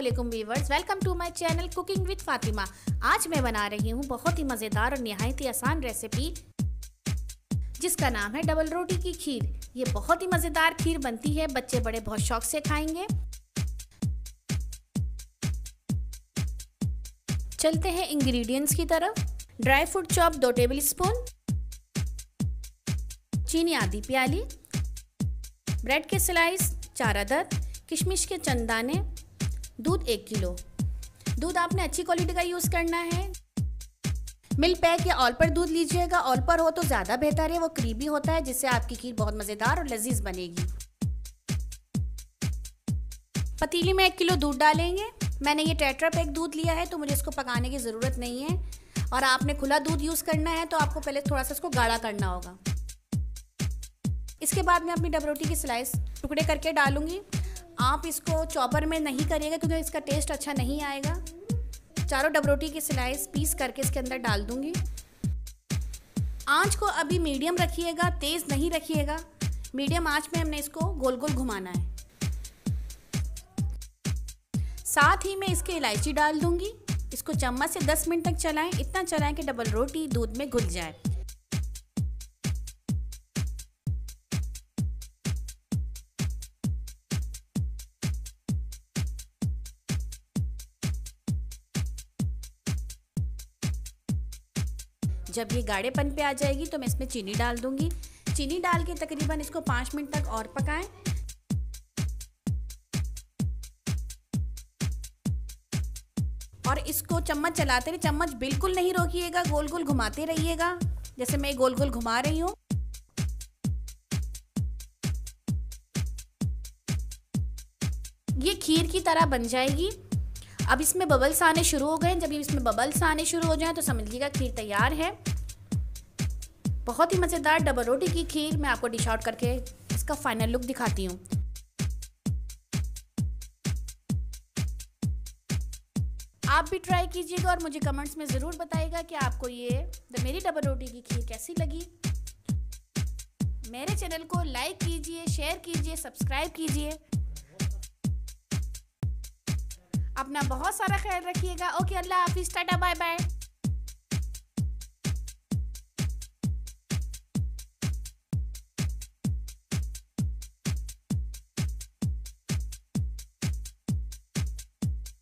अस्सलामुअलैकुम viewers, welcome to my channel cooking with Fatima. आज मैं बना रही हूँ बहुत ही मज़ेदार और निहायत ही आसान रेसिपी जिसका नाम है डबल रोटी की खीर। ये बहुत ही मज़ेदार खीर बनती है, बच्चे बड़े बहुत शौक से खाएंगे। चलते हैं इंग्रेडिएंट्स की तरफ। Dry fruit chop 2 table spoon, चीनी आधी प्याली, ब्रेड के स्लाइस 4 अदद, किशमिश के चंद दाने, दूध 1 किलो। दूध आपने अच्छी क्वालिटी का यूज़ करना है। मिल्क पैक या ऑल पर दूध लीजिएगा, ऑल पर हो तो ज़्यादा बेहतर है, वो क्रीमी होता है जिससे आपकी खीर बहुत मज़ेदार और लजीज बनेगी। पतीली में 1 किलो दूध डालेंगे। मैंने ये टेट्रा पैक दूध लिया है तो मुझे इसको पकाने की ज़रूरत नहीं है, और आपने खुला दूध यूज़ करना है तो आपको पहले थोड़ा सा इसको गाढ़ा करना होगा। इसके बाद मैं अपनी डबल रोटी की स्लाइस टुकड़े करके डालूंगी। आप इसको चॉपर में नहीं करिएगा क्योंकि इसका टेस्ट अच्छा नहीं आएगा। चारों डबल रोटी की स्लाइस पीस करके इसके अंदर डाल दूंगी। आंच को अभी मीडियम रखिएगा, तेज़ नहीं रखिएगा। मीडियम आंच में हमने इसको गोल गोल घुमाना है। साथ ही मैं इसके इलायची डाल दूंगी। इसको चम्मच से 10 मिनट तक चलाएं, इतना चलाएं कि डबल रोटी दूध में घुल जाए। जब ये गाढ़ेपन पे आ जाएगी तो मैं इसमें चीनी डाल दूंगी। चीनी डाल के तकरीबन इसको 5 मिनट तक और पकाएं। और इसको चम्मच चलाते रहिए, चम्मच बिल्कुल नहीं रोकिएगा, गोल गोल घुमाते रहिएगा जैसे मैं गोल गोल घुमा रही हूँ। ये खीर की तरह बन जाएगी। अब इसमें बबल्स आने शुरू हो गए। जब इसमें बबल्स आने शुरू हो जाएं तो समझ लीजिएगा खीर तैयार है। बहुत ही मज़ेदार डबल रोटी की खीर। मैं आपको डिश आउट करके इसका फाइनल लुक दिखाती हूँ। आप भी ट्राई कीजिएगा और मुझे कमेंट्स में ज़रूर बताइएगा कि आपको ये मेरी डबल रोटी की खीर कैसी लगी। मेरे चैनल को लाइक कीजिए, शेयर कीजिए, सब्सक्राइब कीजिए। अपना बहुत सारा ख्याल रखिएगा। ओके, अल्लाह हाफिज़, टाटा, बाय बाय।